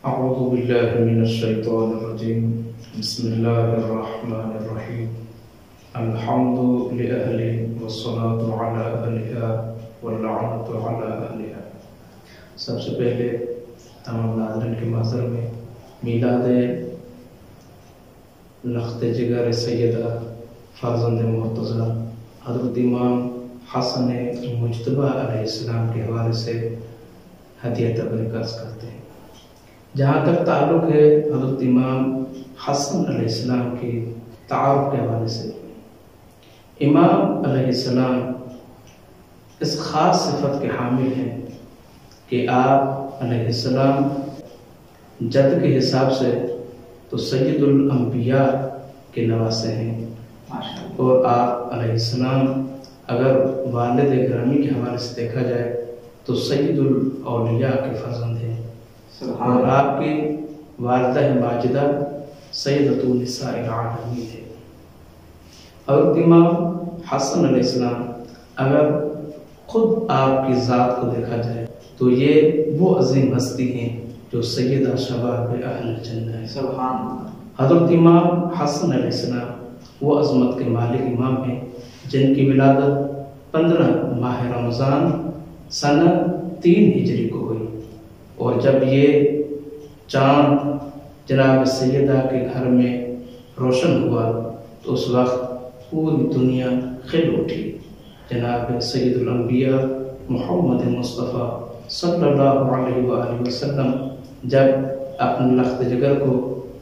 اعوذ باللہ من الشیطان الرجیم بسم اللہ الرحمن الرحیم الحمد لأہل والصلاة علی اہلہا واللعنت علی اہلہا۔ سب سے پہلے تمام ناظرین کے محضر میں میلاد لخت جگر سیدہ فرزند مرتضیٰ حضرت امام حسن مجتبیٰ علیہ السلام کے حوالے سے ہدیہ تبریک عرض کرتے ہیں۔ جہاں تک تعلق ہے حضرت امام حسن علیہ السلام کی تعارف کے حوالے سے، امام علیہ السلام اس خاص صفت کے حامل ہیں کہ آپ علیہ السلام جد کے حساب سے تو سید الانبیاء کے نواسے ہیں، اور آپ علیہ السلام اگر والد گرامی کے حوالے سے دیکھا جائے تو سید الاولیاء کے فرزند ہیں، اور آپ کی والدہ ماجدہ سیدۃ النساء العالمین ہے۔ حضرت امام حسن علیہ السلام اگر خود آپ کی ذات کو دیکھا جائے تو یہ وہ عظیم ہستی ہیں جو سیدہ شباب اہل الجنہ ہے۔ سبحان اللہ۔ حضرت امام حسن علیہ السلام وہ عظمت کے مالک امام ہیں جن کی ولادت 15 ماہ رمضان سنہ 3 ہجری کو ہوئی، اور جب یہ چاند جناب سیدہ کے گھر میں روشن ہوا تو اس وقت پوری دنیا کھل اٹھی۔ جناب سید الانبیاء محمد مصطفیٰ صلی اللہ علیہ وآلہ وسلم جب اپنے لخت جگر کو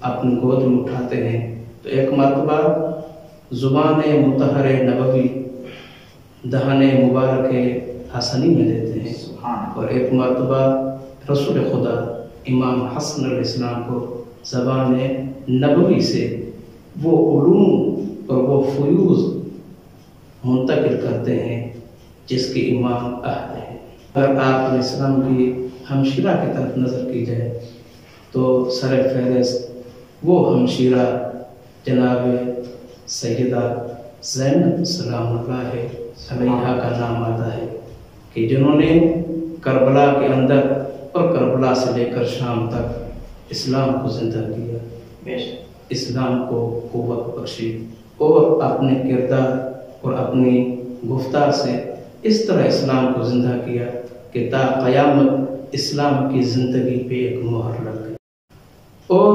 اپنی گود میں اٹھاتے ہیں تو ایک مرتبہ زبان مطہر نبوی دہن مبارک حسنی میں دیتے ہیں، اور ایک مرتبہ رسول خدا امام حسن علیہ السلام کو زبان نبوی سے وہ علوم اور وہ فیوز منتقل کرتے ہیں جس کے امام اہل ہیں۔ اگر آپ علیہ السلام کی ہمشیرہ کی طرف نظر کی جائے تو سر فہرست وہ ہمشیرہ جناب سیدہ زینب سلام اللہ علیہا کا نام آتا ہے کہ جنہوں نے کربلا کے اندر اور کربلا سے لے کر شام تک اسلام کو زندہ کیا، اسلام کو قوت بخشی، اور اپنے کردار اور اپنی گفتار سے اس طرح اسلام کو زندہ کیا کہ تا قیامت اسلام کی زندگی پہ ایک مہر لگ گئی۔ اور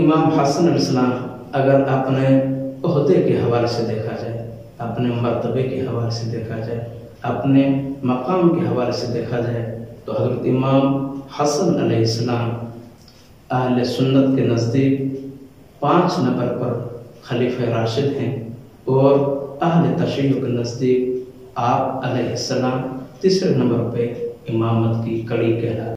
امام حسن علیہ السلام اگر اپنے عہدے کے حوالے سے دیکھا جائے، اپنے مرتبے کے حوالے سے دیکھا جائے، اپنے مقام کے حوالے سے دیکھا جائے تو حضرت امام حسن علیہ السلام اہل سنت کے نزدیک 5 نمبر پر خلیفہ راشد ہیں، اور اہل تشیع کے نزدیک آپ علیہ السلام 3 نمبر پہ امامت کی کڑی کہلاتے ہیں۔